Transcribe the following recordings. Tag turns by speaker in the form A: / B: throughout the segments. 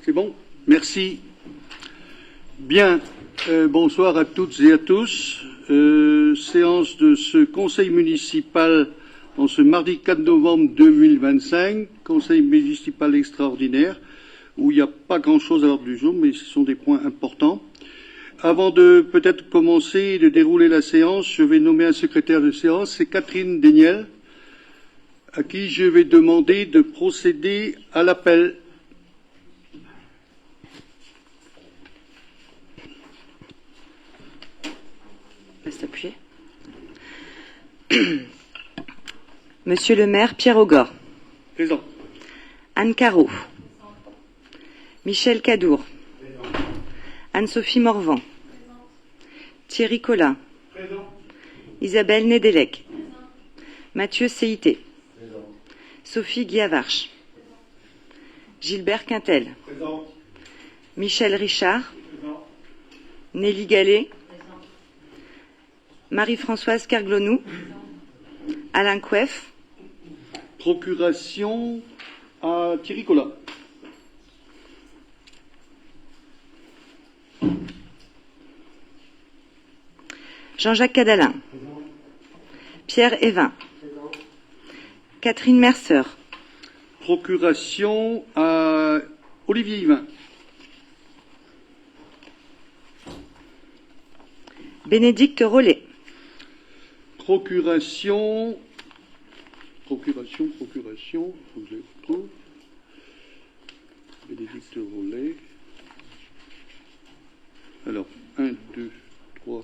A: C'est bon? Merci. Bien, bonsoir à toutes et à tous. Séance de ce conseil municipal en ce mardi 4 novembre 2025, conseil municipal extraordinaire, où il n'y a pas grand-chose à l'ordre du jour, mais ce sont des points importants. Avant de peut-être commencer et de dérouler la séance, je vais nommer un secrétaire de séance, c'est Catherine Deniel, à qui je vais demander de procéder à l'appel.
B: Reste appuyé. Monsieur le maire Pierre Augor.
A: Présent.
B: Anne Carreau. Michel Cadour. Anne-Sophie Morvan. Thierry Collin. Isabelle Nedelec. Mathieu Céité. Sophie Guiavarche. Gilbert Quintel. Michel Richard. Nelly Gallet. Marie-Françoise Kerglonou. Alain Couef.
A: Procuration à Thierry Collin.
B: Jean-Jacques Cadalin. Pierre Evin. Catherine Mercer.
A: Procuration à Olivier Yvain.
B: Bénédicte Rollet.
A: Procuration, faut que je trouve. Bénédicte Rollet. Alors, 1, 2, 3,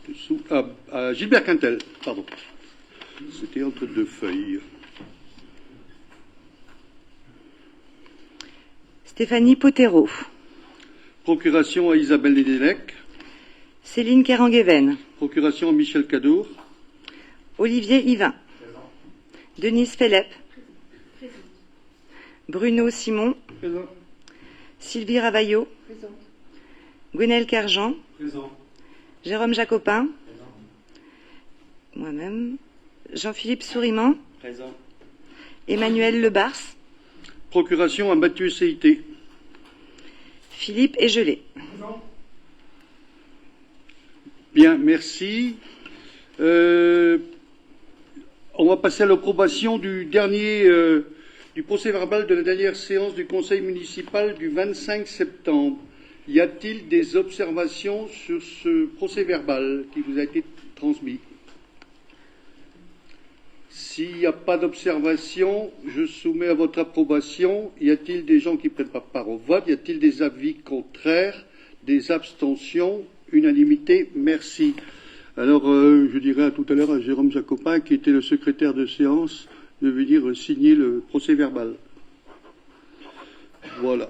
A: dessous. À Gilbert Quintel, pardon. C'était entre deux feuilles.
B: Stéphanie Potero.
A: Procuration à Isabelle Nedelec.
B: Céline Kerangueven.
A: Procuration à Michel Cadour.
B: Olivier Yvain. Denise Fellep. Bruno Simon.
A: Présent.
B: Sylvie Ravaillot. Gwenelle Kerjean.
A: Présent.
B: Jérôme Jacopin. Moi-même. Jean-Philippe Souriman.
A: Présent.
B: Emmanuel Lebars.
A: Procuration à Mathieu Céité.
B: Philippe Egelé.
A: Bien, merci. On va passer à l'approbation du procès-verbal de la dernière séance du conseil municipal du 25 septembre. Y a-t-il des observations sur ce procès-verbal qui vous a été transmis? S'il n'y a pas d'observation, je soumets à votre approbation. Y a-t-il des gens qui ne prennent pas part au vote? Y a-t-il des avis contraires? Des abstentions? Unanimité, merci. Alors, je dirais à tout à l'heure à Jérôme Jacopin, qui était le secrétaire de séance, de venir signer le procès-verbal. Voilà.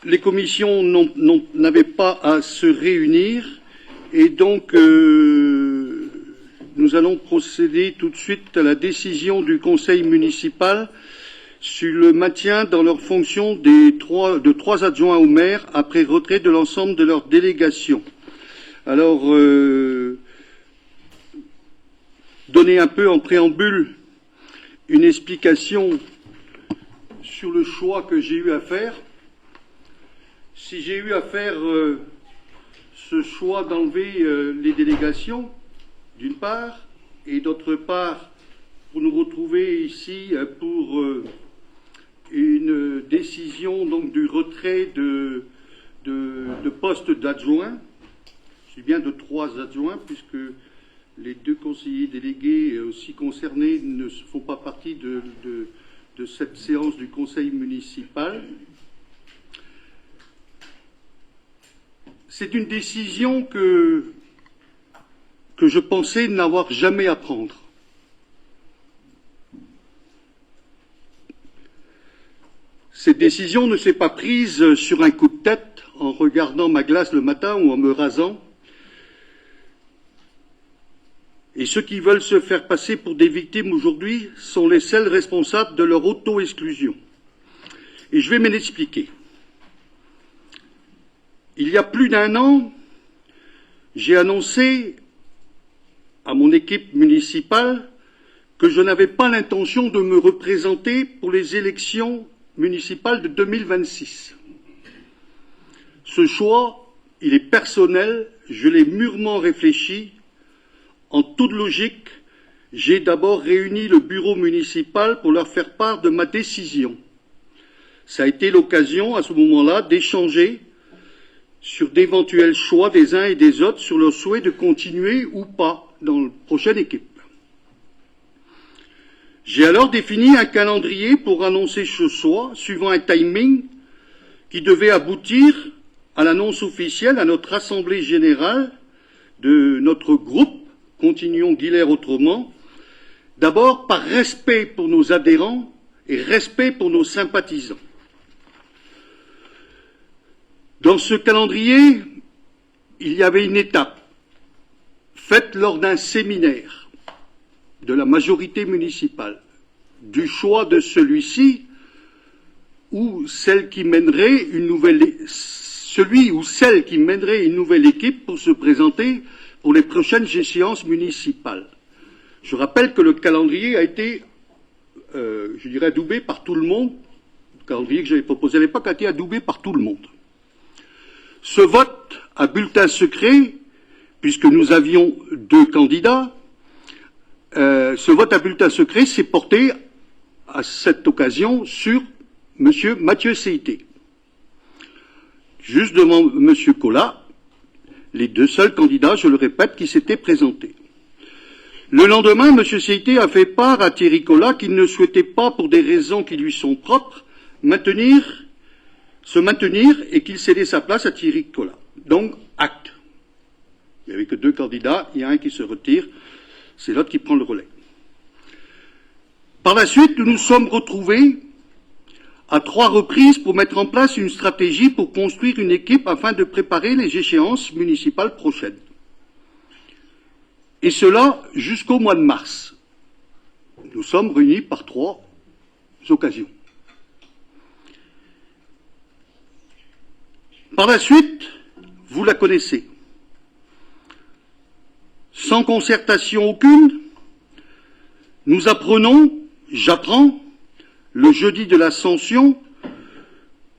A: Les commissions n'avaient pas à se réunir, et donc nous allons procéder tout de suite à la décision du conseil municipal sur le maintien dans leurs fonctions de trois adjoints au maire après retrait de l'ensemble de leur délégation. Alors, donner un peu en préambule une explication sur le choix que j'ai eu à faire. Si j'ai eu à faire ce choix d'enlever les délégations, d'une part, et d'autre part, pour nous retrouver ici pour une décision donc du retrait de postes d'adjoints, je dis bien de 3 adjoints, puisque les 2 conseillers délégués aussi concernés ne font pas partie de cette séance du conseil municipal. C'est une décision que je pensais n'avoir jamais à prendre. Cette décision ne s'est pas prise sur un coup de tête en regardant ma glace le matin ou en me rasant. Et ceux qui veulent se faire passer pour des victimes aujourd'hui sont les seuls responsables de leur auto-exclusion. Et je vais m'en expliquer. Il y a plus d'1 an, j'ai annoncé à mon équipe municipale que je n'avais pas l'intention de me représenter pour les élections municipales de 2026. Ce choix, il est personnel, je l'ai mûrement réfléchi. En toute logique, j'ai d'abord réuni le bureau municipal pour leur faire part de ma décision. Ça a été l'occasion, à ce moment-là, d'échanger sur d'éventuels choix des uns et des autres, sur leur souhait de continuer ou pas dans la prochaine équipe. J'ai alors défini un calendrier pour annoncer ce choix, suivant un timing qui devait aboutir à l'annonce officielle à notre assemblée générale de notre groupe, Continuons Guilher autrement, d'abord par respect pour nos adhérents et respect pour nos sympathisants. Dans ce calendrier, il y avait une étape faite lors d'un séminaire de la majorité municipale, du choix de celui-ci ou celle qui mènerait une nouvelle, celui ou celle qui mènerait une nouvelle équipe pour se présenter pour les prochaines échéances municipales. Je rappelle que le calendrier a été, je dirais, adoubé par tout le monde. Le calendrier que j'avais proposé à l'époque a été adoubé par tout le monde. Ce vote à bulletin secret, puisque nous avions 2 candidats, ce vote à bulletin secret s'est porté à cette occasion sur M. Mathieu Seité. Juste devant M. Collat, les 2 seuls candidats, je le répète, qui s'étaient présentés. Le lendemain, M. Seité a fait part à Thierry Collat qu'il ne souhaitait pas, pour des raisons qui lui sont propres, se maintenir et qu'il cédait sa place à Thierry Collat. Donc, acte. Il n'y avait que 2 candidats, il y a un qui se retire, c'est l'autre qui prend le relais. Par la suite, nous nous sommes retrouvés à 3 reprises pour mettre en place une stratégie pour construire une équipe afin de préparer les échéances municipales prochaines. Et cela jusqu'au mois de mars. Nous sommes réunis par 3 occasions. Par la suite, vous la connaissez. Sans concertation aucune, nous apprenons, j'apprends, le jeudi de l'Ascension,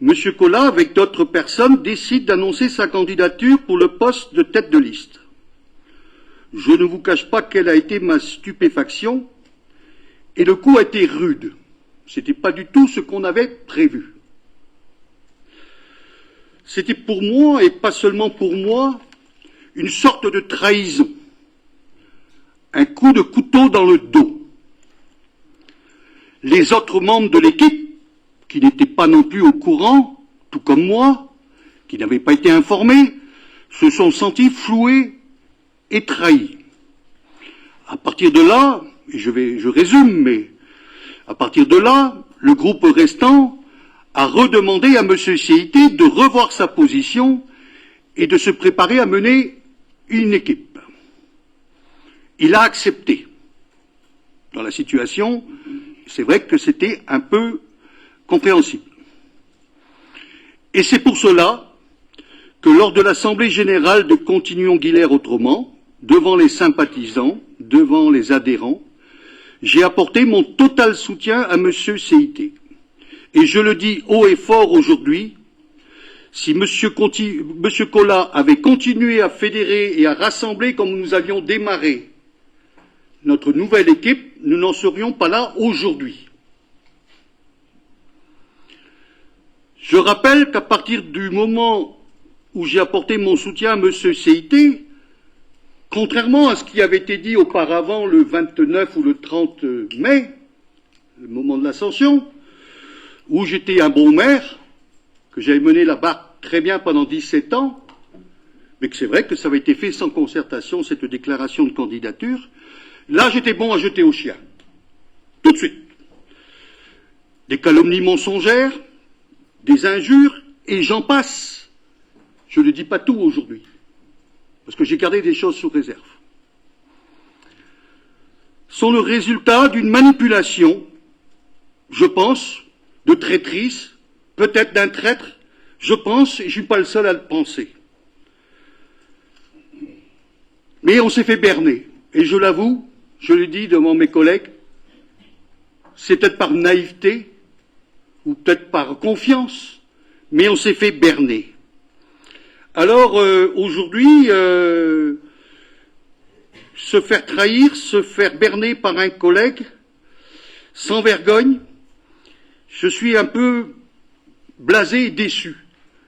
A: M. Collat, avec d'autres personnes, décide d'annoncer sa candidature pour le poste de tête de liste. Je ne vous cache pas quelle a été ma stupéfaction, et le coup a été rude. Ce n'était pas du tout ce qu'on avait prévu. C'était pour moi, et pas seulement pour moi, une sorte de trahison, un coup de couteau dans le dos. Les autres membres de l'équipe, qui n'étaient pas non plus au courant, tout comme moi, qui n'avaient pas été informés, se sont sentis floués et trahis. À partir de là, je résume, mais à partir de là, le groupe restant a redemandé à M. Seité de revoir sa position et de se préparer à mener une équipe. Il a accepté. Dans la situation, c'est vrai que c'était un peu compréhensible. Et c'est pour cela que lors de l'Assemblée générale de Continuons Guilher autrement, devant les sympathisants, devant les adhérents, j'ai apporté mon total soutien à M. Seité. Et je le dis haut et fort aujourd'hui, si M. Collat avait continué à fédérer et à rassembler comme nous avions démarré notre nouvelle équipe, nous n'en serions pas là aujourd'hui. Je rappelle qu'à partir du moment où j'ai apporté mon soutien à M. Seité, contrairement à ce qui avait été dit auparavant le 29 ou le 30 mai, le moment de l'Ascension, où j'étais un bon maire, que j'avais mené la barque très bien pendant 17 ans, mais que c'est vrai que ça avait été fait sans concertation, cette déclaration de candidature, là j'étais bon à jeter au chien. Tout de suite. Des calomnies mensongères, des injures, et j'en passe. Je ne dis pas tout aujourd'hui, parce que j'ai gardé des choses sous réserve. Sont le résultat d'une manipulation, je pense, de traîtrise, peut-être d'un traître, je pense, et je ne suis pas le seul à le penser. Mais on s'est fait berner, et je l'avoue, je le dis devant mes collègues, c'est peut-être par naïveté, ou peut-être par confiance, mais on s'est fait berner. Alors aujourd'hui, se faire trahir, se faire berner par un collègue, sans vergogne, je suis un peu blasé et déçu.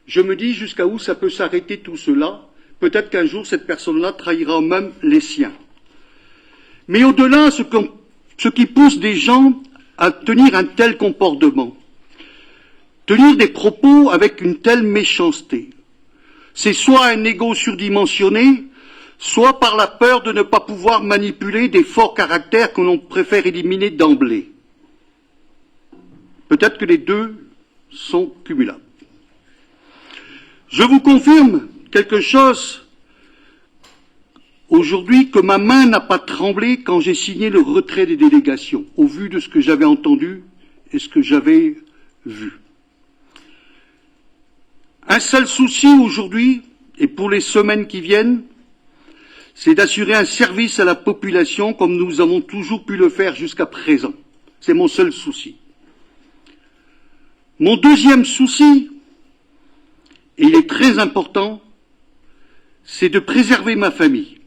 A: Je me dis jusqu'à où ça peut s'arrêter tout cela. Peut-être qu'un jour cette personne-là trahira même les siens. Mais au-delà, ce qui pousse des gens à tenir un tel comportement, tenir des propos avec une telle méchanceté, c'est soit un ego surdimensionné, soit par la peur de ne pas pouvoir manipuler des forts caractères que l'on préfère éliminer d'emblée. Peut-être que les deux sont cumulables. Je vous confirme quelque chose aujourd'hui, que ma main n'a pas tremblé quand j'ai signé le retrait des délégations, au vu de ce que j'avais entendu et ce que j'avais vu. Un seul souci aujourd'hui, et pour les semaines qui viennent, c'est d'assurer un service à la population comme nous avons toujours pu le faire jusqu'à présent. C'est mon seul souci. Mon deuxième souci, et il est très important, c'est de préserver ma famille.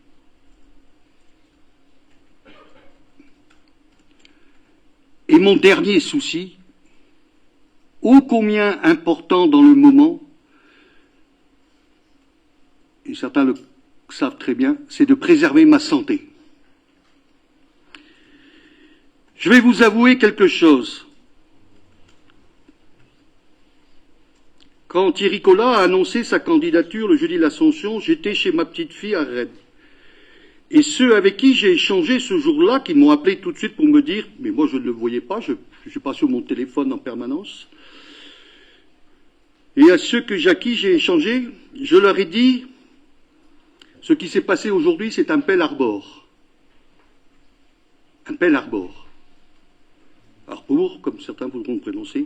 A: Et mon dernier souci, ô combien important dans le moment, et certains le savent très bien, c'est de préserver ma santé. Je vais vous avouer quelque chose. Quand Thierry Collat a annoncé sa candidature le jeudi de l'Ascension, j'étais chez ma petite fille à Rennes. Et ceux avec qui j'ai échangé ce jour-là, qui m'ont appelé tout de suite pour me dire, mais moi je ne le voyais pas, je ne suis pas sur mon téléphone en permanence, et à ceux à qui j'ai échangé, je leur ai dit, ce qui s'est passé aujourd'hui, c'est un Pearl Harbor. Un Pearl Harbor. Harbour, comme certains voudront le prononcer.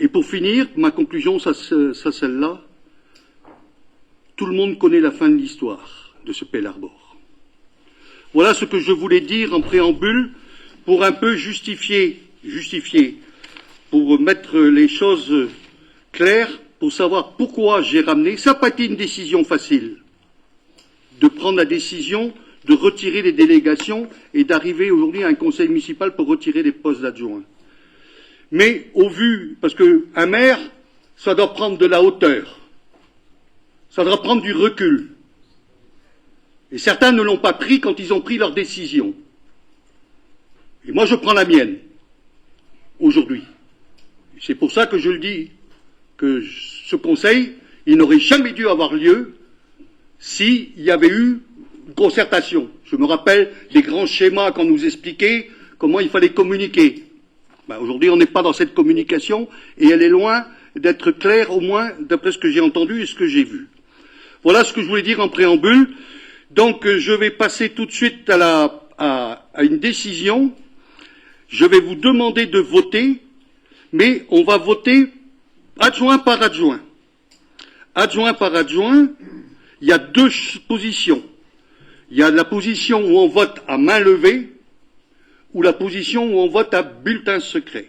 A: Et pour finir, ma conclusion, ça celle-là, tout le monde connaît la fin de l'histoire de ce Pearl Harbor. Voilà ce que je voulais dire en préambule pour un peu justifier, pour mettre les choses claires, pour savoir pourquoi j'ai ramené. Ça n'a pas été une décision facile de prendre la décision de retirer les délégations et d'arriver aujourd'hui à un conseil municipal pour retirer les postes d'adjoints. Mais au vu, parce qu'un maire, ça doit prendre de la hauteur, ça doit prendre du recul. Et certains ne l'ont pas pris quand ils ont pris leur décision. Et moi, je prends la mienne, aujourd'hui. C'est pour ça que je le dis, que ce conseil, il n'aurait jamais dû avoir lieu s'il y avait eu une concertation. Je me rappelle des grands schémas qu'on nous expliquait, comment il fallait communiquer. Aujourd'hui, on n'est pas dans cette communication, et elle est loin d'être claire, au moins, d'après ce que j'ai entendu et ce que j'ai vu. Voilà ce que je voulais dire en préambule. Donc, je vais passer tout de suite à une décision. Je vais vous demander de voter, mais on va voter adjoint par adjoint. Adjoint par adjoint, il y a deux positions. Il y a la position où on vote à main levée, ou la position où on vote à bulletin secret.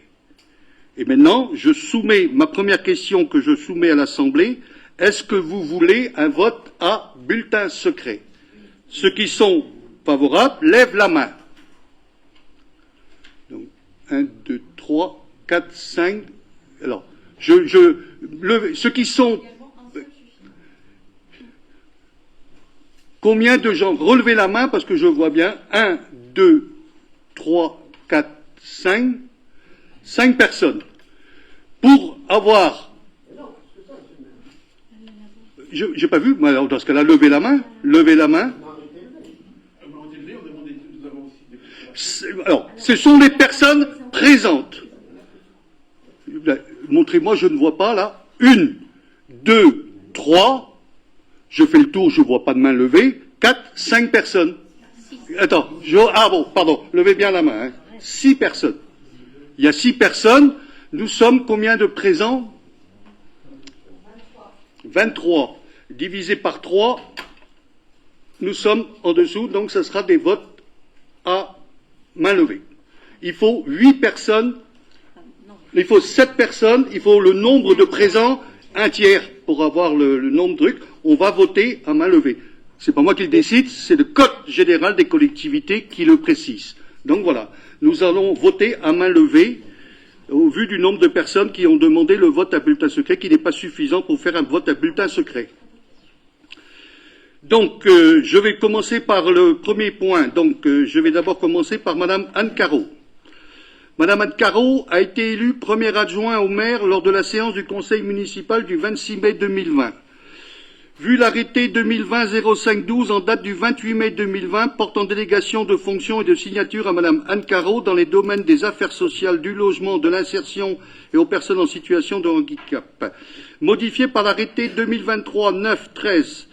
A: Et maintenant, je soumets ma première question que je soumets à l'Assemblée. Est-ce que vous voulez un vote à bulletin secret? Ceux qui sont favorables, lèvent la main. Donc, 1, 2, 3, 4, 5. Alors, ceux qui sont... Combien de gens? Relevez la main parce que je vois bien. 1, 2, 3, 4, 5. 5 personnes. Pour avoir... J'ai pas vu, moi, alors, dans ce cas-là, levez la main. Levez la main. Alors, ce sont les personnes présentes. Montrez-moi, je ne vois pas là. 1, 2, 3. Je fais le tour, je ne vois pas de main levée. 4, 5 personnes. Attends, pardon, levez bien la main. 6 personnes. Il y a 6 personnes. Nous sommes combien de présents? 23. Divisé par 3, nous sommes en dessous, donc ce sera des votes à main levée. il faut 8 personnes, il faut 7 personnes, il faut le nombre de présents, un tiers pour avoir le nombre de trucs. On va voter à main levée. C'est pas moi qui le décide, c'est le Code général des collectivités qui le précise. Donc voilà, nous allons voter à main levée au vu du nombre de personnes qui ont demandé le vote à bulletin secret, qui n'est pas suffisant pour faire un vote à bulletin secret. Donc, je vais commencer par le premier point. Donc, je vais d'abord commencer par Madame Anne Caro. Madame Anne Caro a été élue premier adjoint au maire lors de la séance du conseil municipal du 26 mai 2020. Vu l'arrêté 2020-05-12 en date du 28 mai 2020 portant délégation de fonctions et de signature à Madame Anne Caro dans les domaines des affaires sociales, du logement, de l'insertion et aux personnes en situation de handicap, modifié par l'arrêté 2023-9-13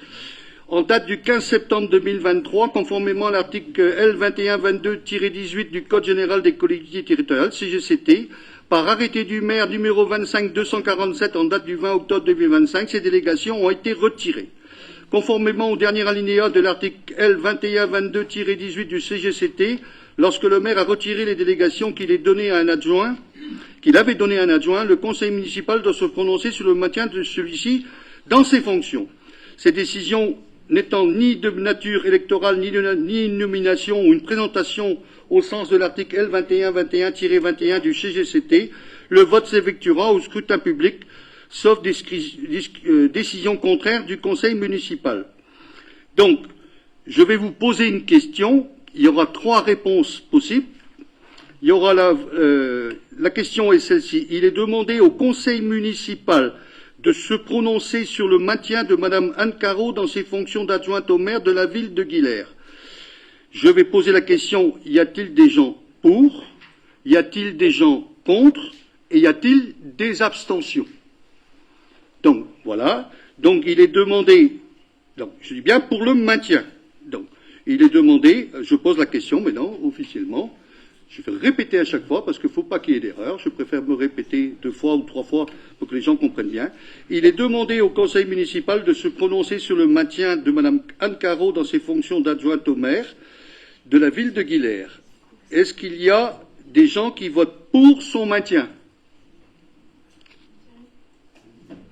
A: en date du 15 septembre 2023, conformément à l'article L 2122-18 du Code général des collectivités territoriales, CGCT, par arrêté du maire numéro 25-247 en date du 20 octobre 2025, ces délégations ont été retirées. Conformément au dernier alinéa de l'article L 2122-18 du CGCT, lorsque le maire a retiré les délégations qu'il avait données à un adjoint, le conseil municipal doit se prononcer sur le maintien de celui-ci dans ses fonctions. Ces décisions n'étant ni de nature électorale, ni une nomination ou une présentation au sens de l'article L 2121-21 du CGCT, le vote s'effectuera au scrutin public, sauf décision contraire du conseil municipal. Donc, je vais vous poser une question. Il y aura 3 réponses possibles. Il y aura la question est celle-ci. Il est demandé au conseil municipal de se prononcer sur le maintien de Madame Anne Caro dans ses fonctions d'adjointe au maire de la ville de Guilher. Je vais poser la question, y a-t-il des gens pour? Y a-t-il des gens contre? Et y a-t-il des abstentions? Donc, voilà. Donc, il est demandé, donc, je dis bien pour le maintien. Donc, il est demandé, je pose la question maintenant, officiellement. Je vais répéter à chaque fois parce qu'il ne faut pas qu'il y ait d'erreur. Je préfère me répéter 2 fois ou 3 fois pour que les gens comprennent bien. Il est demandé au conseil municipal de se prononcer sur le maintien de Madame Anne Caro dans ses fonctions d'adjointe au maire de la ville de Guilher. Est-ce qu'il y a des gens qui votent pour son maintien?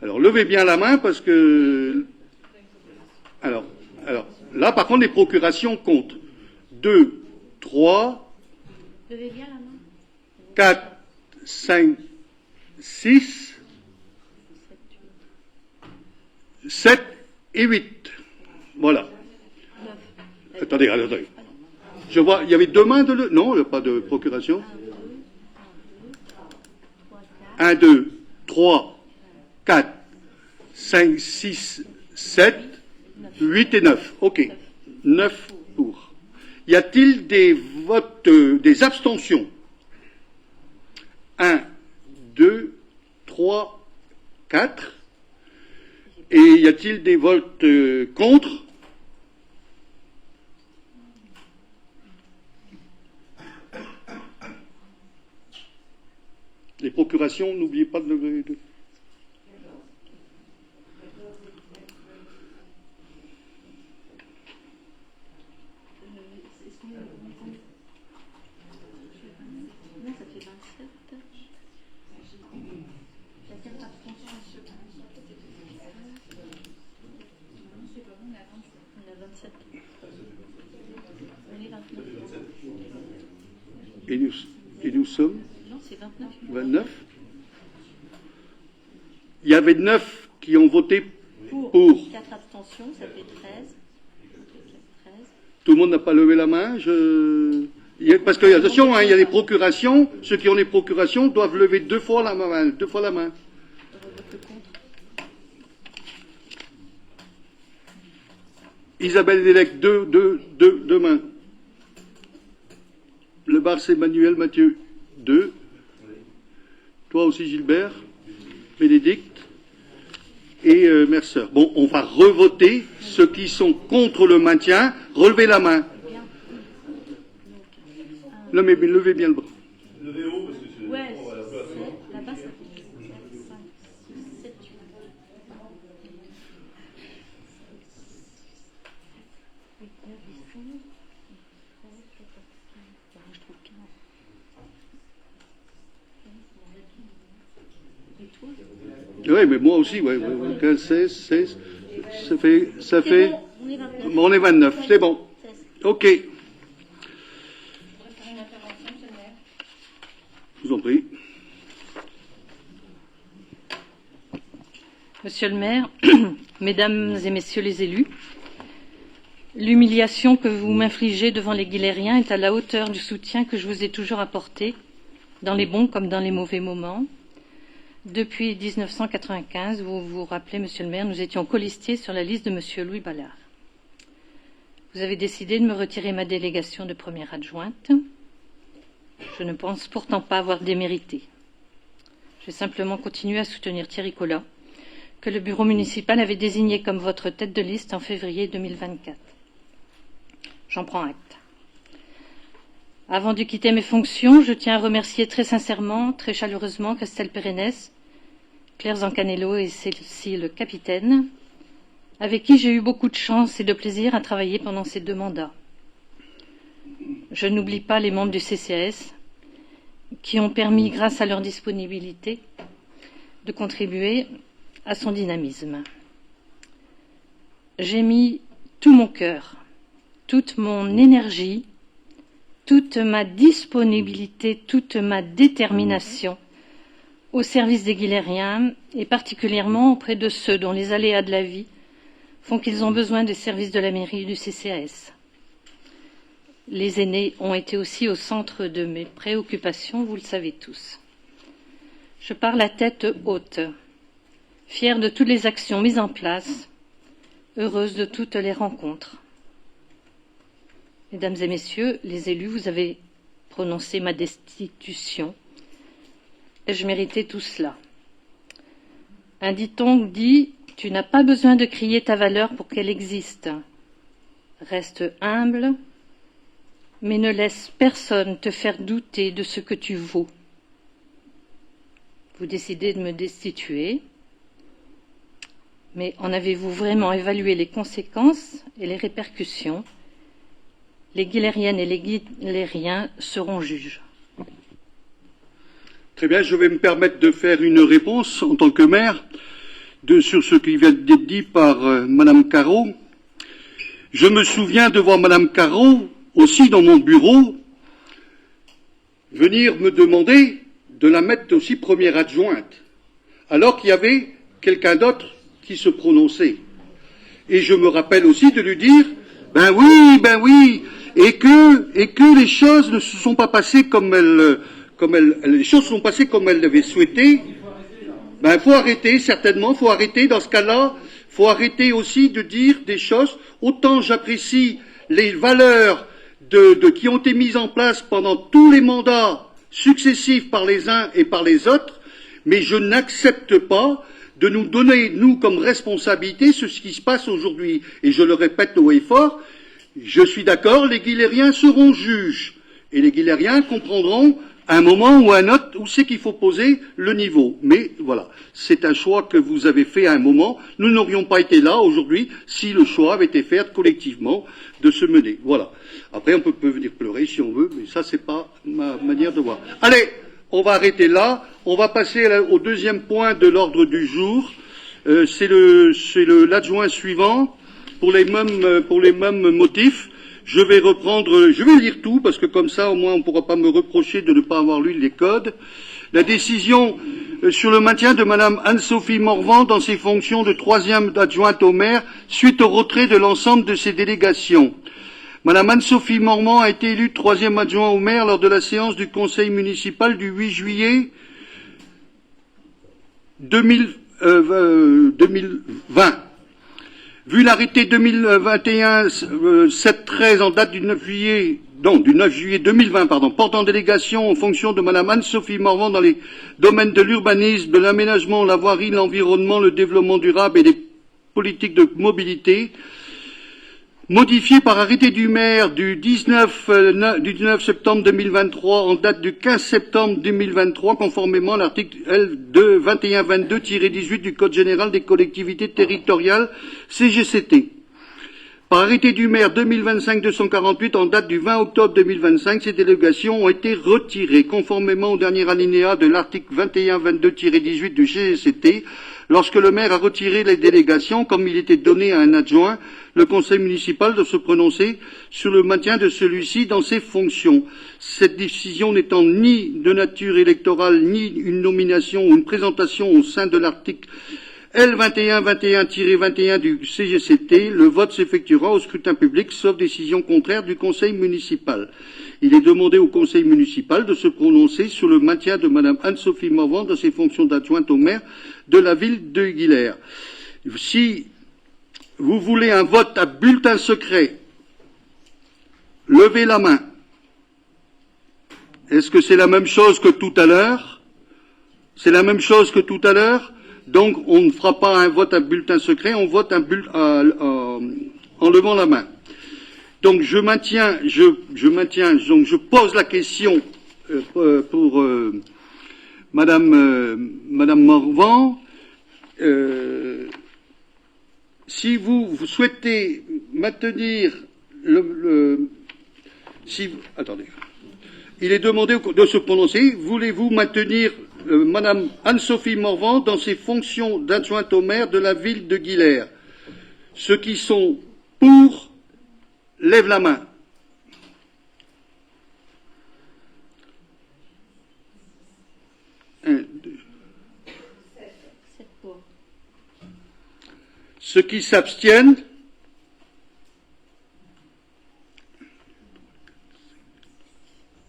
A: Alors, levez bien la main parce que... Alors, là, par contre, les procurations comptent. 2, 3...
C: Levez bien la main.
A: 4, 5, 6, 7 et 8. Voilà.
C: 9.
A: Attendez. Je vois, il y avait 2 mains de... Non, il n'y a pas de procuration. 1, 2, 3, 4, 5, 6, 7, 8 et 9. OK. 9 pour. Y a-t-il des votes, des abstentions? 1, 2, 3, 4. Et y a-t-il des votes contre? Les procurations, n'oubliez pas de lever.
C: Non, ça fait 27. Il y a 4 abstentions. On a 27. On est 29.
A: Et nous sommes
C: Non, c'est 29.
A: 29. Il y avait 9 qui ont voté pour.
C: 4 abstentions, ça fait 13.
A: Tout le monde n'a pas levé la main. Parce que, attention, il y a des procurations. Ceux qui ont les procurations doivent lever 2 fois la main. 2 fois la main. Isabelle Délec, 2 mains. Le Bars Emmanuel Mathieu, 2. Toi aussi Gilbert, Bénédicte et Mercer. Bon, on va revoter ceux qui sont contre le maintien. Relevez la main. Non mais levez bien le bras.
D: Levez haut parce que c'est...
C: Ouais,
D: on va la place.
C: là-bas, ça fait 4, 5, 6, 7, 8.
A: Oui, mais moi aussi, ouais, 15, 16, 16, ça fait,
C: Bon, on est 29.
A: on est 29, c'est bon.
C: 16.
A: Ok,
C: Faire une intervention, monsieur le maire.
A: je vous en prie.
D: Monsieur le maire, mesdames et messieurs les élus, l'humiliation que vous m'infligez devant les Guilériens est à la hauteur du soutien que je vous ai toujours apporté, dans les bons comme dans les mauvais moments. Depuis 1995, vous vous rappelez, monsieur le maire, nous étions colistiers sur la liste de monsieur Louis Ballard. Vous avez décidé de me retirer ma délégation de première adjointe. Je ne pense pourtant pas avoir démérité. J'ai simplement continué à soutenir Thierry Collat, que le bureau municipal avait désigné comme votre tête de liste en février 2024. J'en prends acte. Avant de quitter mes fonctions, je tiens à remercier très sincèrement, très chaleureusement Christelle Pérennes, Claire Zancanello et Cécile Capitaine, avec qui j'ai eu beaucoup de chance et de plaisir à travailler pendant ces 2 mandats. Je n'oublie pas les membres du CCAS qui ont permis, grâce à leur disponibilité, de contribuer à son dynamisme. J'ai mis tout mon cœur, toute mon énergie, toute ma disponibilité, toute ma détermination au service des Guilériens et particulièrement auprès de ceux dont les aléas de la vie font qu'ils ont besoin des services de la mairie et du CCAS. Les aînés ont été aussi au centre de mes préoccupations, vous le savez tous. Je pars la tête haute, fière de toutes les actions mises en place, heureuse de toutes les rencontres. Mesdames et messieurs, les élus, vous avez prononcé ma destitution. Ai-je mérité tout cela? Un dicton dit « Tu n'as pas besoin de crier ta valeur pour qu'elle existe. Reste humble, mais ne laisse personne te faire douter de ce que tu vaux. » Vous décidez de me destituer, mais en avez-vous vraiment évalué les conséquences et les répercussions? Les Guilériennes et les Guilériens seront juges.
A: Très bien, je vais me permettre de faire une réponse en tant que maire sur ce qui vient d'être dit par Madame Carreau. Je me souviens de voir Madame Carreau aussi dans mon bureau venir me demander de la mettre aussi première adjointe, alors qu'il y avait quelqu'un d'autre qui se prononçait. Et je me rappelle aussi de lui dire ben oui, et que les choses ne se sont pas passées les choses sont passées comme elles l'avaient souhaité. Ben, faut arrêter, certainement, faut arrêter dans ce cas-là, faut arrêter aussi de dire des choses. Autant j'apprécie les valeurs qui ont été mises en place pendant tous les mandats successifs par les uns et par les autres, mais je n'accepte pas de nous donner, nous, comme responsabilité, ce qui se passe aujourd'hui. Et je le répète haut et fort, je suis d'accord, les Guilériens seront juges. Et les Guilériens comprendront à un moment ou à un autre où c'est qu'il faut poser le niveau. Mais voilà, c'est un choix que vous avez fait à un moment. Nous n'aurions pas été là aujourd'hui si le choix avait été fait collectivement de se mener. Voilà. Après, on peut venir pleurer si on veut, mais ça, c'est pas ma manière de voir. Allez, on va arrêter là. On va passer au deuxième point de l'ordre du jour. C'est l'adjoint suivant pour les mêmes motifs. Je vais lire tout, parce que comme ça, au moins, on ne pourra pas me reprocher de ne pas avoir lu les codes. La décision sur le maintien de Madame Anne-Sophie Morvan dans ses fonctions de 3e adjointe au maire, suite au retrait de l'ensemble de ses délégations. Madame Anne-Sophie Morvan a été élue 3e adjoint au maire lors de la séance du conseil municipal du 8 juillet 2020. Vu l'arrêté 2021-713 en date du 9 juillet 2020, portant délégation en fonction de Madame Anne-Sophie Morvan dans les domaines de l'urbanisme, de l'aménagement, la voirie, l'environnement, le développement durable et des politiques de mobilité, modifié par arrêté du maire du 19 septembre 2023 en date du 15 septembre 2023, conformément à l'article L2 2122-18 du Code général des collectivités territoriales, CGCT. Par arrêté du maire 2025-248 en date du 20 octobre 2025, ces délégations ont été retirées conformément au dernier alinéa de l'article 21-22-18 du GCT. Lorsque le maire a retiré les délégations, comme il était donné à un adjoint, le conseil municipal doit se prononcer sur le maintien de celui-ci dans ses fonctions. Cette décision n'étant ni de nature électorale, ni une nomination ou une présentation au sein de l'article L2121-21 du CGCT, le vote s'effectuera au scrutin public, sauf décision contraire du conseil municipal. Il est demandé au conseil municipal de se prononcer sur le maintien de Madame Anne-Sophie Morvan dans ses fonctions d'adjointe au maire de la ville de Guilherme. Si vous voulez un vote à bulletin secret, levez la main. Est-ce que c'est la même chose que tout à l'heure? C'est la même chose que tout à l'heure? Donc, on ne fera pas un vote à bulletin secret, on vote en levant la main. Donc, je maintiens, donc je pose la question pour Madame Morvan. Si vous souhaitez maintenir attendez. Il est demandé de se prononcer. Voulez-vous maintenir Madame Anne-Sophie Morvan dans ses fonctions d'adjointe au maire de la ville de Guilherme? Ceux qui sont pour, lèvent la main. Un, deux.
C: 7 pour.
A: Ceux qui s'abstiennent,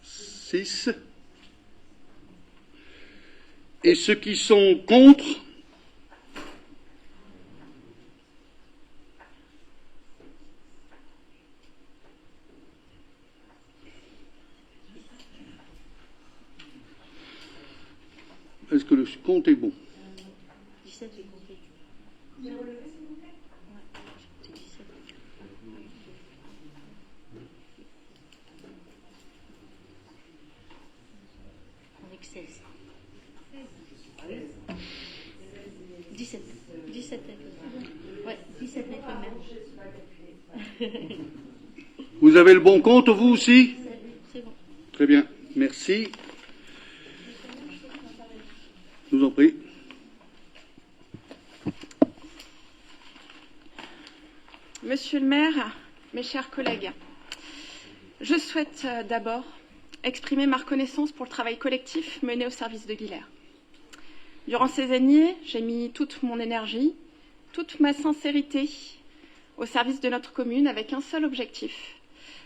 A: six. Et ceux qui sont contre, est-ce que le compte est bon?
C: 17 j'ai compté. Ouais, c'est 17. Avec 16. 17. 17 avec le ouais, 17 avec le maire.
A: Vous avez le bon compte, vous aussi?
C: C'est bon.
A: Très bien, merci. Je vous en prie.
E: Monsieur le maire, mes chers collègues, je souhaite d'abord exprimer ma reconnaissance pour le travail collectif mené au service de Guilherme. Durant ces années, j'ai mis toute mon énergie, toute ma sincérité au service de notre commune avec un seul objectif,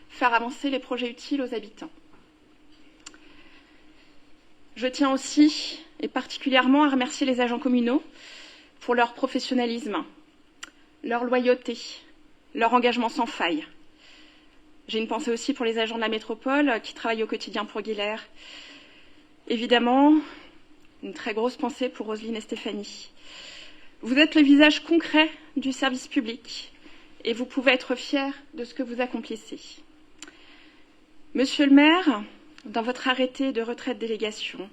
E: faire avancer les projets utiles aux habitants. Je tiens aussi et particulièrement à remercier les agents communaux pour leur professionnalisme, leur loyauté, leur engagement sans faille. J'ai une pensée aussi pour les agents de la métropole qui travaillent au quotidien pour Guilherme. Évidemment, une très grosse pensée pour Roselyne et Stéphanie. Vous êtes le visage concret du service public et vous pouvez être fiers de ce que vous accomplissez. Monsieur le maire, dans votre arrêté de retrait de délégation,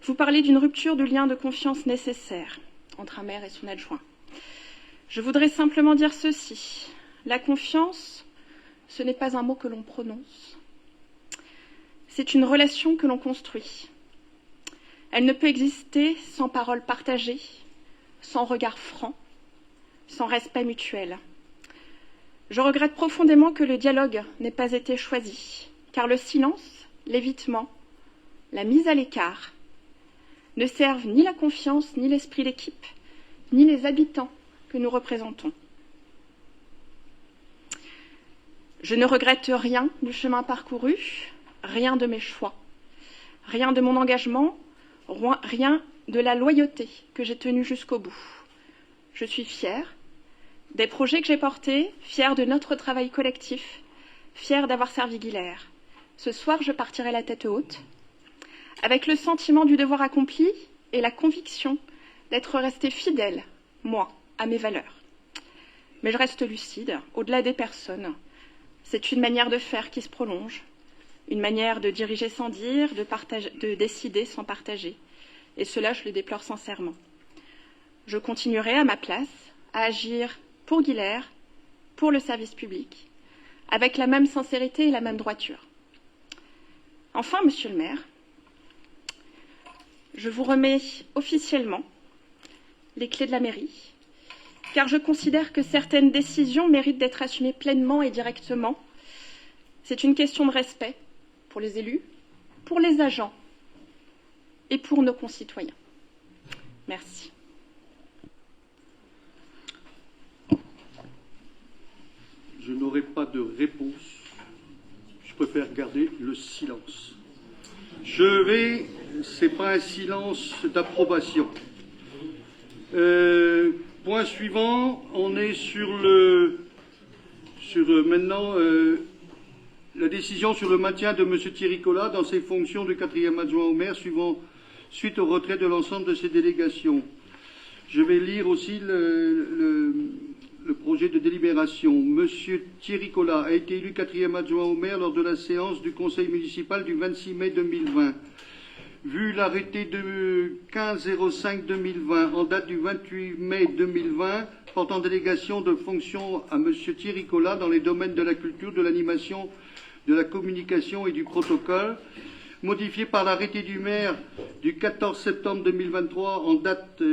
E: vous parlez d'une rupture du lien de confiance nécessaire entre un maire et son adjoint. Je voudrais simplement dire ceci. La confiance, ce n'est pas un mot que l'on prononce. C'est une relation que l'on construit. Elle ne peut exister sans parole partagée, sans regard franc, sans respect mutuel. Je regrette profondément que le dialogue n'ait pas été choisi, car le silence, l'évitement, la mise à l'écart ne servent ni la confiance, ni l'esprit d'équipe, ni les habitants que nous représentons. Je ne regrette rien du chemin parcouru, rien de mes choix, rien de mon engagement, rien de la loyauté que j'ai tenue jusqu'au bout. Je suis fière des projets que j'ai portés, fière de notre travail collectif, fière d'avoir servi Guilherme. Ce soir, je partirai la tête haute, avec le sentiment du devoir accompli et la conviction d'être restée fidèle, moi, à mes valeurs. Mais je reste lucide, au-delà des personnes. C'est une manière de faire qui se prolonge, une manière de diriger sans dire, de décider sans partager. Et cela, je le déplore sincèrement. Je continuerai à ma place à agir pour Guilherme, pour le service public, avec la même sincérité et la même droiture. Enfin, Monsieur le maire, je vous remets officiellement les clés de la mairie, car je considère que certaines décisions méritent d'être assumées pleinement et directement. C'est une question de respect pour les élus, pour les agents et pour nos concitoyens. Merci.
A: Je n'aurai pas de réponse. Je préfère garder le silence. C'est pas un silence d'approbation. Point suivant, on est sur maintenant la décision sur le maintien de M. Thierry Collat dans ses fonctions de 4e adjoint au maire suite au retrait de l'ensemble de ses délégations. Je vais lire aussi le projet de délibération. M. Thierry Collat a été élu 4e adjoint au maire lors de la séance du conseil municipal du 26 mai 2020. Vu l'arrêté de 15-05-2020 en date du 28 mai 2020 portant délégation de fonctions à M. Thierry Collat dans les domaines de la culture, de l'animation, de la communication et du protocole, modifié par l'arrêté du maire du 14 septembre 2023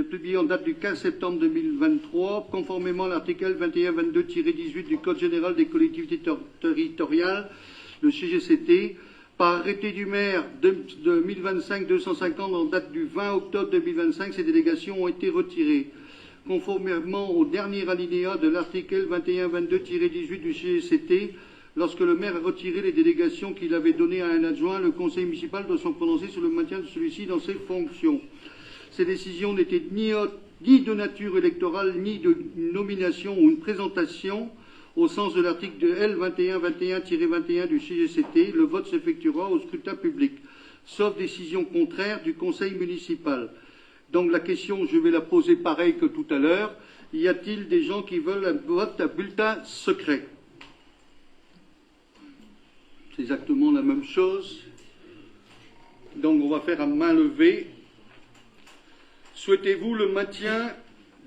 A: publié en date du 15 septembre 2023, conformément à l'article 2122-18 du Code général des collectivités territoriales, le CGCT, par arrêté du maire 2025-250 en date du 20 octobre 2025, ces délégations ont été retirées. Conformément au dernier alinéa de l'article 2122-18 du CGCT, lorsque le maire a retiré les délégations qu'il avait données à un adjoint, le conseil municipal doit se prononcer sur le maintien de celui-ci dans ses fonctions. Ces décisions n'étaient ni de nature électorale, ni de nomination ou une présentation. Au sens de l'article L 2121-21 du CGCT, le vote s'effectuera au scrutin public, sauf décision contraire du conseil municipal. Donc la question, je vais la poser pareil que tout à l'heure. Y a-t-il des gens qui veulent un vote à bulletin secret? C'est exactement la même chose. Donc on va faire à main levée. Souhaitez-vous le maintien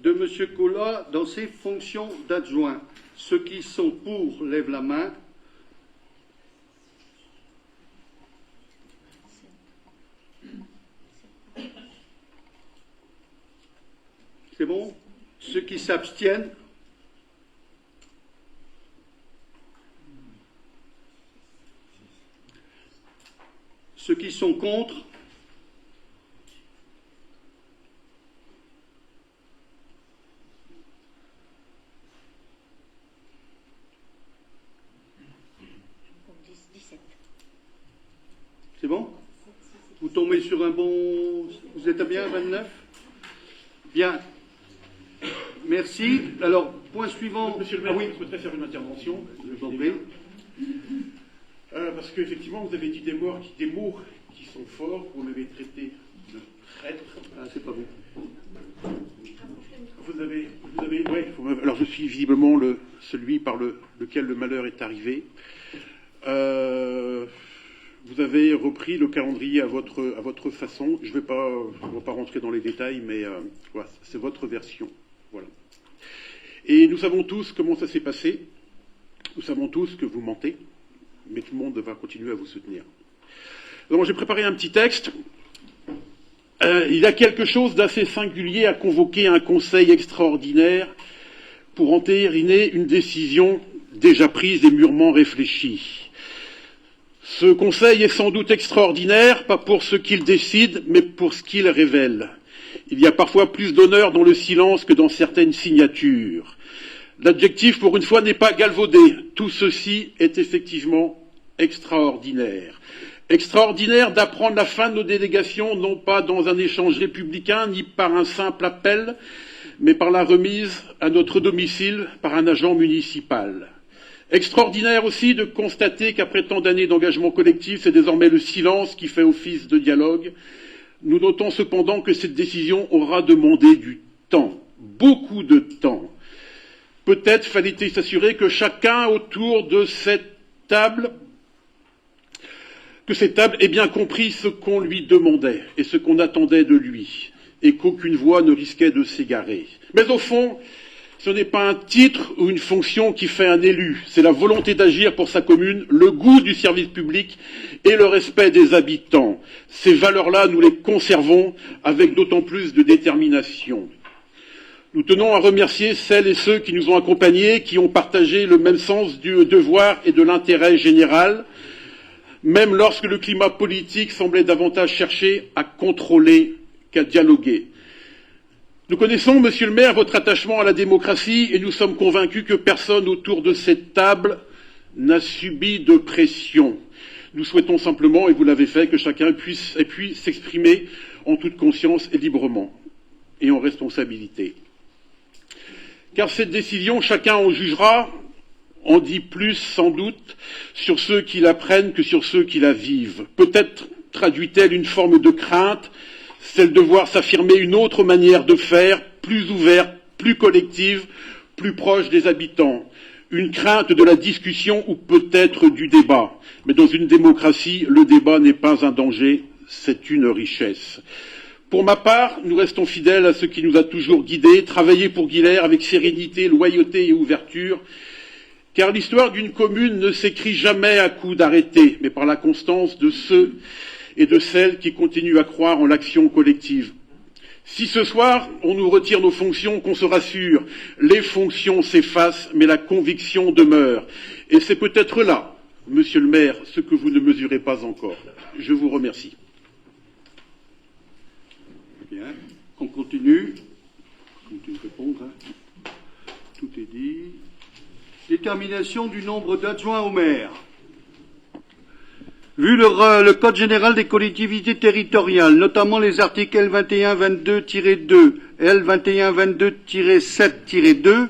A: de M. Collat dans ses fonctions d'adjoint? Ceux qui sont pour lèvent la main. C'est bon? Ceux qui s'abstiennent? Ceux qui sont contre? C'est bon? Vous tombez sur un bon... Vous êtes à bien, 29? Bien. Merci. Alors, point suivant...
F: Monsieur le maire, je souhaiterais faire une intervention.
A: Je vous en prie.
F: Parce qu'effectivement, vous avez dit des mots qui sont forts, vous m'avez traité de traître.
A: Ah, c'est pas bon.
F: Alors je suis visiblement celui par lequel le malheur est arrivé. Vous avez repris le calendrier à votre façon. Je ne vais pas rentrer dans les détails, mais voilà, c'est votre version. Voilà. Et nous savons tous comment ça s'est passé. Nous savons tous que vous mentez, mais tout le monde va continuer à vous soutenir. Donc j'ai préparé un petit texte. Il y a quelque chose d'assez singulier à convoquer un conseil extraordinaire pour entériner une décision déjà prise et mûrement réfléchie. Ce conseil est sans doute extraordinaire, pas pour ce qu'il décide, mais pour ce qu'il révèle. Il y a parfois plus d'honneur dans le silence que dans certaines signatures. L'adjectif, pour une fois, n'est pas galvaudé. Tout ceci est effectivement extraordinaire. Extraordinaire d'apprendre la fin de nos délégations, non pas dans un échange républicain, ni par un simple appel, mais par la remise à notre domicile par un agent municipal. Extraordinaire aussi de constater qu'après tant d'années d'engagement collectif, c'est désormais le silence qui fait office de dialogue. Nous notons cependant que cette décision aura demandé du temps, beaucoup de temps. Peut-être fallait-il s'assurer que chacun autour de cette table ait bien compris ce qu'on lui demandait et ce qu'on attendait de lui, et qu'aucune voix ne risquait de s'égarer. Mais au fond, Ce n'est pas un titre ou une fonction qui fait un élu, c'est la volonté d'agir pour sa commune, le goût du service public et le respect des habitants. Ces valeurs-là, nous les conservons avec d'autant plus de détermination. Nous tenons à remercier celles et ceux qui nous ont accompagnés, qui ont partagé le même sens du devoir et de l'intérêt général, même lorsque le climat politique semblait davantage chercher à contrôler qu'à dialoguer. Nous connaissons, Monsieur le maire, votre attachement à la démocratie et nous sommes convaincus que personne autour de cette table n'a subi de pression. Nous souhaitons simplement, et vous l'avez fait, que chacun puisse s'exprimer en toute conscience et librement, et en responsabilité. Car cette décision, chacun en jugera, en dit plus sans doute sur ceux qui la prennent que sur ceux qui la vivent. Peut-être traduit-elle une forme de crainte, celle de voir s'affirmer une autre manière de faire, plus ouverte, plus collective, plus proche des habitants. Une crainte de la discussion ou peut-être du débat. Mais dans une démocratie, le débat n'est pas un danger, c'est une richesse. Pour ma part, nous restons fidèles à ce qui nous a toujours guidés, travailler pour Guilers avec sérénité, loyauté et ouverture, car l'histoire d'une commune ne s'écrit jamais à coups d'arrêté, mais par la constance de ceux et de celles qui continuent à croire en l'action collective. Si ce soir, on nous retire nos fonctions, qu'on se rassure, les fonctions s'effacent, mais la conviction demeure. Et c'est peut-être là, Monsieur le maire, ce que vous ne mesurez pas encore. Je vous remercie.
A: Bien, on continue. Continue de répondre. Hein. Tout est dit. Détermination du nombre d'adjoints au maire. Vu le Code général des collectivités territoriales, notamment les articles L2122-2, L2122-7-2,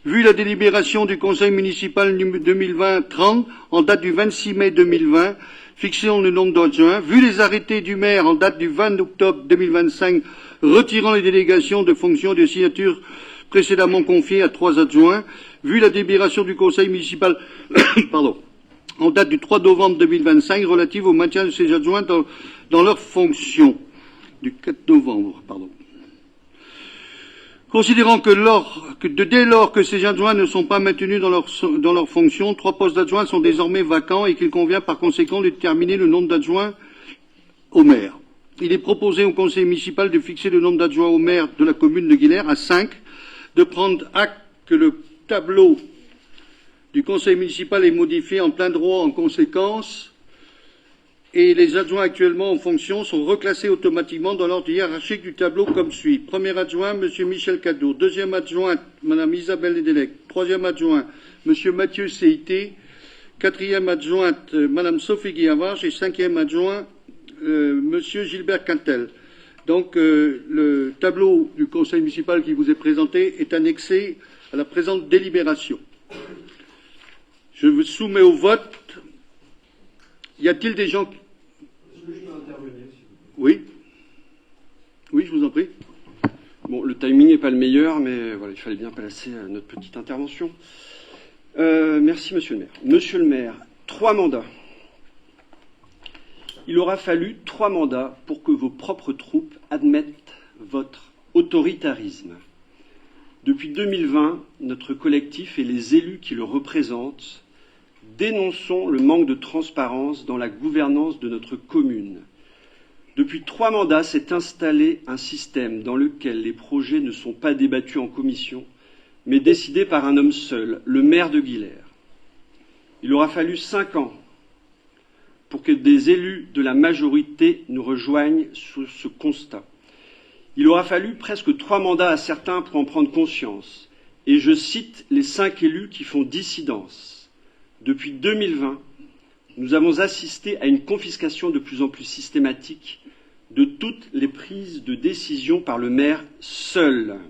A: vu la délibération du Conseil municipal 2020-30 en date du 26 mai 2020, fixant le nombre d'adjoints, vu les arrêtés du maire en date du 20 octobre 2025, retirant les délégations de fonctions de signature précédemment confiées à 3 adjoints, vu la délibération du Conseil municipal en date du 3 novembre 2025 relative au maintien de ces adjoints dans leurs fonctions, du 4 novembre, Considérant dès lors que ces adjoints ne sont pas maintenus dans leurs fonctions, 3 postes d'adjoints sont désormais vacants et qu'il convient par conséquent de déterminer le nombre d'adjoints au maire. Il est proposé au conseil municipal de fixer le nombre d'adjoints au maire de la commune de Guilers à 5, de prendre acte que le tableau du conseil municipal est modifié en plein droit en conséquence et les adjoints actuellement en fonction sont reclassés automatiquement dans l'ordre hiérarchique du tableau comme suit. Premier adjoint, M. Michel Cadeau. Deuxième adjointe, Mme Isabelle Ledelec. Troisième adjoint, M. Mathieu Céité. Quatrième adjointe, Mme Sophie Guillavarge. Et cinquième adjoint, M. Gilbert Quintel. Donc, le tableau du conseil municipal qui vous est présenté est annexé à la présente délibération. Je vous soumets au vote. Y a-t-il des gens qui... Oui. Oui, je vous en prie.
G: Bon, le timing n'est pas le meilleur, mais voilà, il fallait bien placer notre petite intervention. Merci, Monsieur le maire. Monsieur le maire, 3 mandats. Il aura fallu 3 mandats pour que vos propres troupes admettent votre autoritarisme. Depuis 2020, notre collectif et les élus qui le représentent dénonçons le manque de transparence dans la gouvernance de notre commune. Depuis 3 mandats s'est installé un système dans lequel les projets ne sont pas débattus en commission, mais décidés par un homme seul, le maire de Guilers. Il aura fallu 5 ans pour que des élus de la majorité nous rejoignent sur ce constat. Il aura fallu presque 3 mandats à certains pour en prendre conscience. Et je cite les 5 élus qui font dissidence. Depuis 2020, nous avons assisté à une confiscation de plus en plus systématique de toutes les prises de décision par le maire seul.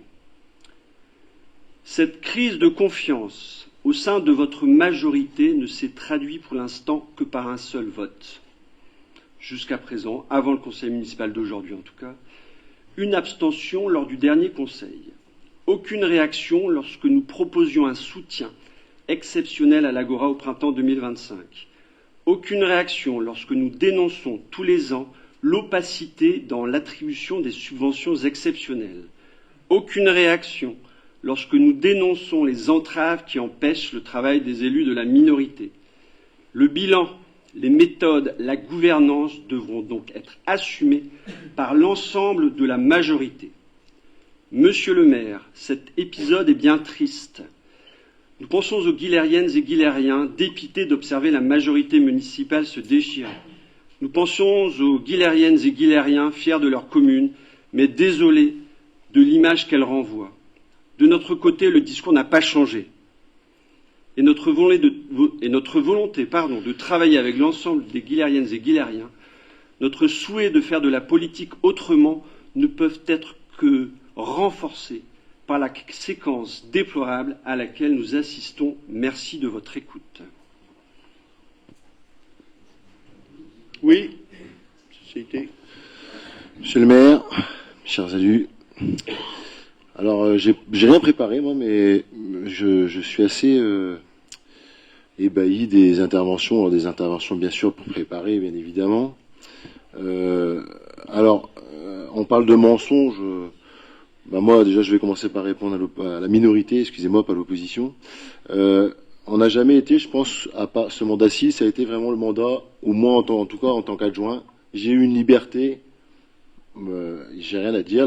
G: Cette crise de confiance au sein de votre majorité ne s'est traduite pour l'instant que par un seul vote. Jusqu'à présent, avant le conseil municipal d'aujourd'hui en tout cas, une abstention lors du dernier conseil. Aucune réaction lorsque nous proposions un soutien exceptionnel à l'Agora au printemps 2025. Aucune réaction lorsque nous dénonçons tous les ans l'opacité dans l'attribution des subventions exceptionnelles. Aucune réaction lorsque nous dénonçons les entraves qui empêchent le travail des élus de la minorité. Le bilan, les méthodes, la gouvernance devront donc être assumés par l'ensemble de la majorité. Monsieur le maire, cet épisode est bien triste. Nous pensons aux Guilhériennes et Guilhériens, dépités d'observer la majorité municipale se déchirer. Nous pensons aux Guilhériennes et Guilhériens, fiers de leur commune, mais désolés de l'image qu'elle renvoie. De notre côté, le discours n'a pas changé. Et notre volonté de travailler avec l'ensemble des Guilhériennes et Guilhériens, notre souhait de faire de la politique autrement ne peuvent être que renforcés par la séquence déplorable à laquelle nous assistons. Merci de votre écoute.
F: Oui, société.
H: Monsieur le maire, chers élus, alors j'ai rien préparé moi, mais je suis assez ébahi des interventions, bien sûr préparées, bien évidemment. On parle de mensonges. Moi, déjà, je vais commencer par répondre à la minorité, excusez-moi, pas l'opposition. On n'a jamais été, je pense, à part ce mandat-ci, ça a été vraiment le mandat, au moins en tout cas en tant qu'adjoint, j'ai eu une liberté, j'ai rien à dire.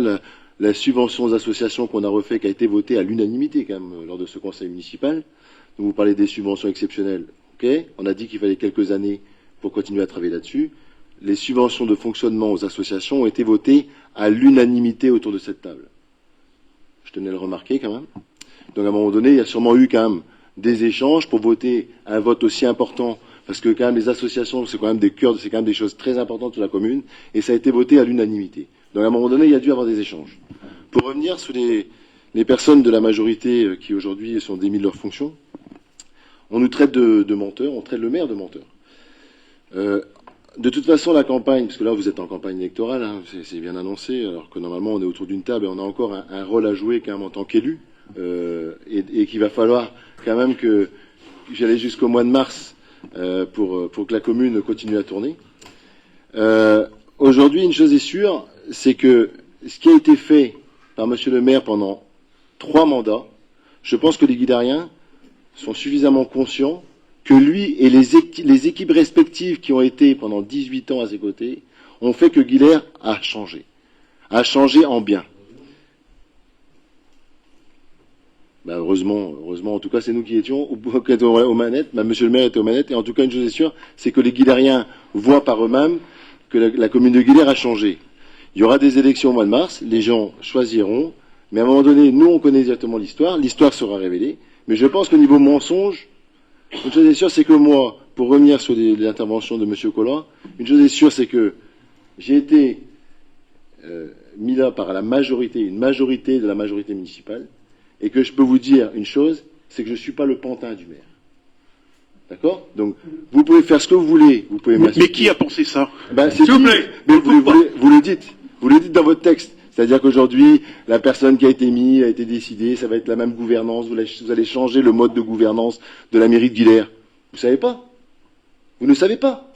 H: La subvention aux associations qu'on a refait, qui a été votée à l'unanimité quand même lors de ce conseil municipal. Donc vous parlez des subventions exceptionnelles, ok. On a dit qu'il fallait quelques années pour continuer à travailler là-dessus. Les subventions de fonctionnement aux associations ont été votées à l'unanimité autour de cette table. Je tenais à le remarquer quand même. Donc à un moment donné, il y a sûrement eu quand même des échanges pour voter un vote aussi important, parce que quand même les associations, c'est quand même des choses très importantes sur la commune, et ça a été voté à l'unanimité. Donc à un moment donné, il y a dû y avoir des échanges. Pour revenir sur les personnes de la majorité qui aujourd'hui sont démis de leurs fonctions, on nous traite de menteurs, on traite le maire de menteur. De toute façon, la campagne, parce que là vous êtes en campagne électorale, hein, c'est bien annoncé, alors que normalement on est autour d'une table et on a encore un rôle à jouer quand même en tant qu'élu, et qu'il va falloir quand même que j'allais jusqu'au mois de mars pour que la commune continue à tourner. Aujourd'hui, une chose est sûre, c'est que ce qui a été fait par monsieur le maire pendant 3 mandats, je pense que les Guilhériens sont suffisamment conscients que lui et les équipes respectives qui ont été pendant 18 ans à ses côtés ont fait que Guilher a changé en bien. Heureusement, en tout cas, c'est nous qui étions aux manettes, monsieur le maire était aux manettes, et en tout cas, une chose est sûre, c'est que les Guilhériens voient par eux-mêmes que la commune de Guilher a changé. Il y aura des élections au mois de mars, les gens choisiront, mais à un moment donné, nous, on connaît exactement l'histoire sera révélée, mais je pense qu'au niveau mensonge, une chose est sûre, c'est que moi, pour revenir sur l'intervention de monsieur Collin, une chose est sûre, c'est que j'ai été mis là par une majorité de la majorité municipale, et que je peux vous dire une chose, c'est que je ne suis pas le pantin du maire. D'accord? Donc, vous pouvez faire ce que vous voulez. Vous pouvez
F: mais qui a pensé ça?
H: S'il vous plaît. Mais vous le dites dans votre texte. C'est-à-dire qu'aujourd'hui, la personne qui a été mise, a été décidée, ça va être la même gouvernance, vous allez changer le mode de gouvernance de la mairie de Guilher. Vous savez pas? Vous ne savez pas?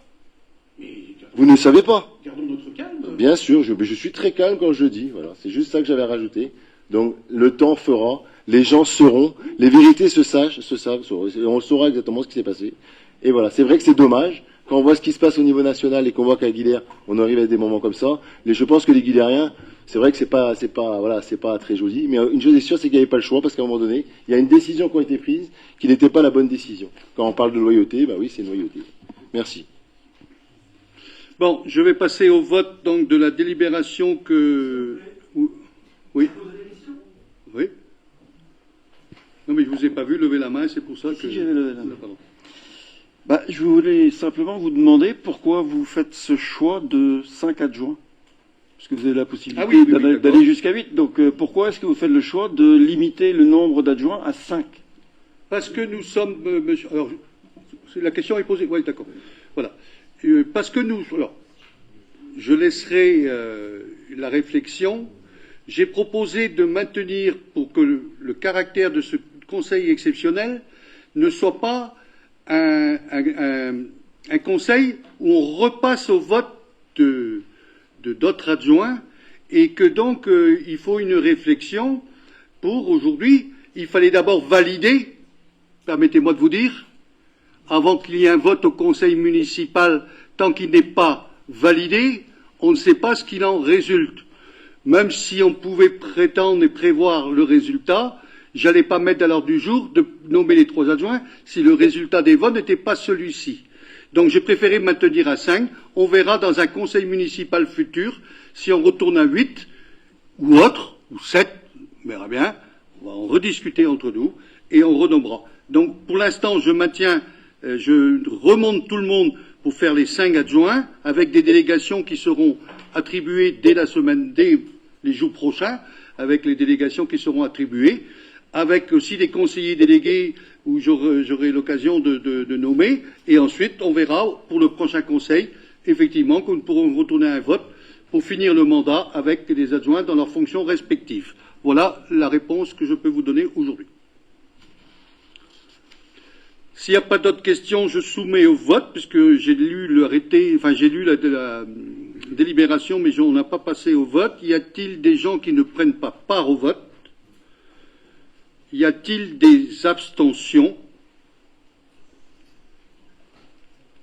H: Vous ne savez pas?
F: Gardons notre calme.
H: Bien sûr, je suis très calme quand je le dis. Voilà, c'est juste ça que j'avais à rajouter. Donc, le temps fera, les gens sauront, les vérités se savent, on saura exactement ce qui s'est passé. Et voilà, c'est vrai que c'est dommage, quand on voit ce qui se passe au niveau national et qu'on voit qu'à Guilher, on arrive à des moments comme ça. Je pense que les Guilhériens, c'est vrai que c'est pas très joli, mais une chose est sûre, c'est qu'il n'y avait pas le choix, parce qu'à un moment donné, il y a une décision qui a été prise, qui n'était pas la bonne décision. Quand on parle de loyauté, oui, c'est une loyauté. Merci.
A: Bon, je vais passer au vote donc de la délibération que... Oui. Oui. Non, mais je ne vous ai pas vu lever la main, c'est pour ça que...
I: Si, j'avais levé la main. Je voulais simplement vous demander pourquoi vous faites ce choix de 5 adjoints. Parce que vous avez la possibilité d'aller jusqu'à 8. Donc pourquoi est-ce que vous faites le choix de limiter le nombre d'adjoints à 5?
A: Parce que nous sommes... monsieur, alors, la question est posée. Oui, d'accord. Voilà. Parce que nous... Alors, je laisserai la réflexion. J'ai proposé de maintenir, pour que le caractère de ce conseil exceptionnel ne soit pas un conseil où on repasse au vote d'autres adjoints, et que donc il faut une réflexion pour aujourd'hui. Il fallait d'abord valider, permettez-moi de vous dire, avant qu'il y ait un vote au conseil municipal, tant qu'il n'est pas validé, on ne sait pas ce qu'il en résulte. Même si on pouvait prétendre et prévoir le résultat, j'allais pas mettre à l'ordre du jour de nommer les 3 adjoints si le résultat des votes n'était pas celui-ci. Donc j'ai préféré me maintenir à 5. On verra dans un conseil municipal futur si on retourne à 8 ou autre, ou 7, on verra bien. On va en rediscuter entre nous et on renommera. Donc pour l'instant, je maintiens, je remonte tout le monde pour faire les 5 adjoints avec des délégations qui seront attribuées dès la semaine, dès les jours prochains, avec les délégations qui seront attribuées, avec aussi des conseillers délégués où j'aurai l'occasion de nommer, et ensuite on verra pour le prochain conseil, effectivement, que nous pourrons retourner à un vote pour finir le mandat avec les adjoints dans leurs fonctions respectives. Voilà la réponse que je peux vous donner aujourd'hui. S'il n'y a pas d'autres questions, je soumets au vote, puisque j'ai lu l'arrêté, enfin j'ai lu la délibération, mais on n'a pas passé au vote. Y a-t-il des gens qui ne prennent pas part au vote? Y a-t-il des abstentions?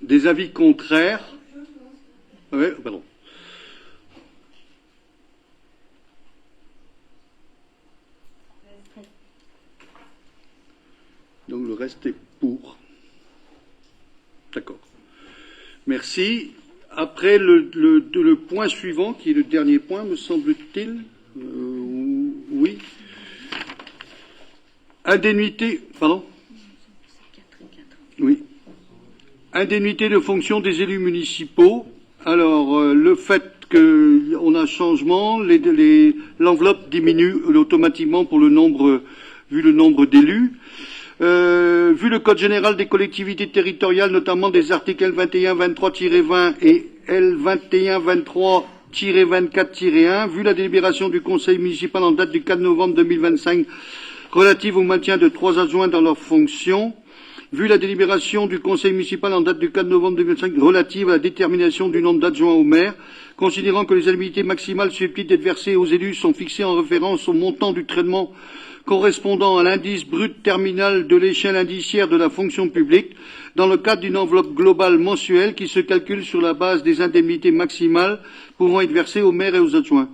A: Des avis contraires? Oui, pardon. Donc le reste est pour. D'accord. Merci. Après le point suivant, qui est le dernier point, me semble-t-il. Oui. Indemnité. Pardon. Oui. Indemnité de fonction des élus municipaux. Alors, le fait qu'on a un changement, l'enveloppe diminue automatiquement pour le nombre, vu le nombre d'élus. Vu le Code général des collectivités territoriales, notamment des articles L2123-20 et L2123-24-1, vu la délibération du Conseil municipal en date du 4 novembre 2025 relative au maintien de 3 adjoints dans leurs fonctions, vu la délibération du Conseil municipal en date du 4 novembre 2025 relative à la détermination du nombre d'adjoints au maire, considérant que les indemnités maximales susceptibles d'être versées aux élus sont fixées en référence au montant du traitement correspondant à l'indice brut terminal de l'échelle indiciaire de la fonction publique dans le cadre d'une enveloppe globale mensuelle qui se calcule sur la base des indemnités maximales pouvant être versées aux maires et aux adjoints.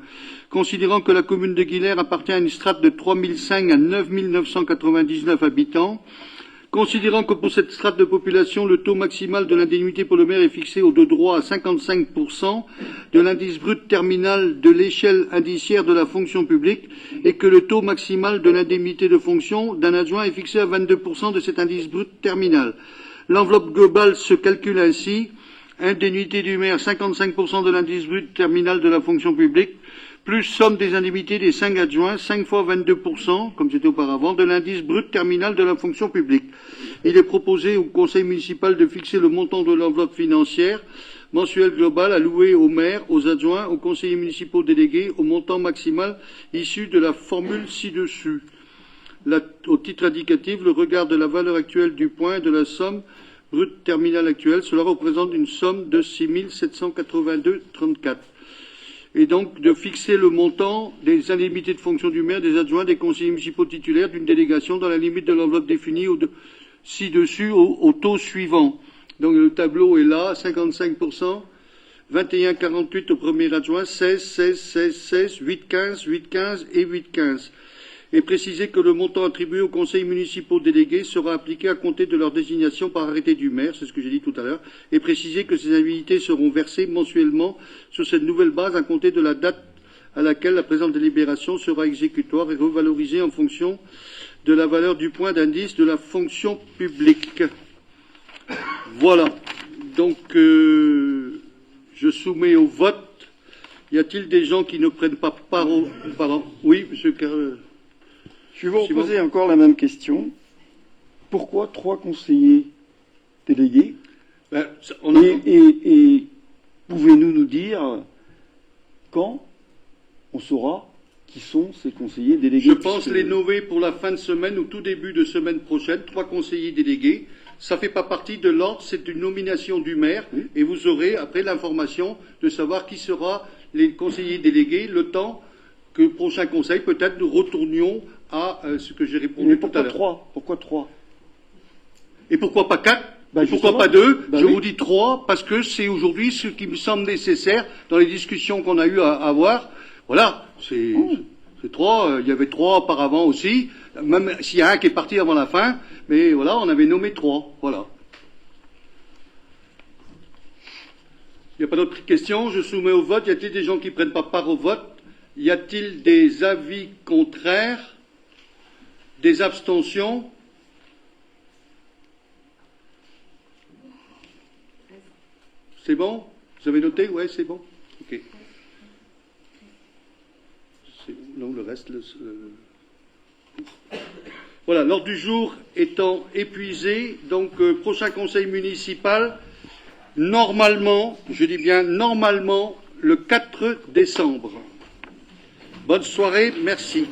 A: Considérant que la commune de Guilherme appartient à une strate de 3005 à 9999 habitants, considérant que pour cette strate de population, le taux maximal de l'indemnité pour le maire est fixé au de droit à 55% de l'indice brut terminal de l'échelle indiciaire de la fonction publique et que le taux maximal de l'indemnité de fonction d'un adjoint est fixé à 22% de cet indice brut terminal. L'enveloppe globale se calcule ainsi: indemnité du maire 55% de l'indice brut terminal de la fonction publique, plus somme des indemnités des 5 adjoints, 5 fois 22%, comme c'était auparavant, de l'indice brut terminal de la fonction publique. Il est proposé au conseil municipal de fixer le montant de l'enveloppe financière mensuelle globale allouée aux maires, aux adjoints, aux conseillers municipaux délégués, au montant maximal issu de la formule ci-dessus. Au titre indicatif, le regard de la valeur actuelle du point et de la somme brute terminale actuelle, cela représente une somme de 6 782,34. Et donc de fixer le montant des indemnités de fonction du maire, des adjoints, des conseillers municipaux titulaires d'une délégation dans la limite de l'enveloppe définie ci-dessus au taux suivant. Donc le tableau est là, 55%, 21,48 au premier adjoint, 16, 16, 16, 16, 8,15, 8,15 et 8,15. Et préciser que le montant attribué aux conseils municipaux délégués sera appliqué à compter de leur désignation par arrêté du maire, c'est ce que j'ai dit tout à l'heure, et préciser que ces indemnités seront versées mensuellement sur cette nouvelle base à compter de la date à laquelle la présente délibération sera exécutoire et revalorisée en fonction de la valeur du point d'indice de la fonction publique. Voilà. Donc, je soumets au vote. Y a-t-il des gens qui ne prennent pas part au... Pardon. Oui, monsieur
I: Je vais vous reposer encore la même question. Pourquoi 3 conseillers délégués? Et pouvez-nous nous dire quand on saura qui sont ces conseillers délégués?
A: Je pense les nommer pour la fin de semaine ou tout début de semaine prochaine, 3 conseillers délégués. Ça ne fait pas partie de l'ordre, c'est une nomination du maire, et vous aurez après l'information de savoir qui sera les conseillers délégués, le temps que le prochain conseil, peut-être, nous retournions à ce que j'ai répondu
I: Mais
A: tout à
I: pourquoi
A: l'heure.
I: 3? Pourquoi 3?
A: Et pourquoi pas 4?
I: Bah,
A: Et pourquoi
I: justement.
A: pas 2?
I: Bah
A: Je
I: oui.
A: vous dis 3 parce que c'est aujourd'hui ce qui me semble nécessaire dans les discussions qu'on a eu à avoir. Voilà, c'est 3. Il y avait 3 auparavant aussi, même s'il y a un qui est parti avant la fin. Mais voilà, on avait nommé 3. Voilà. Il n'y a pas d'autres questions. Je soumets au vote. Y a-t-il des gens qui ne prennent pas part au vote? Y a-t-il des avis contraires? Des abstentions? C'est bon? Vous avez noté? Ouais, c'est bon. Ok. C'est bon. Non, le reste. Voilà, l'ordre du jour étant épuisé, donc prochain conseil municipal, normalement, je dis bien normalement, le 4 décembre. Bonne soirée, merci.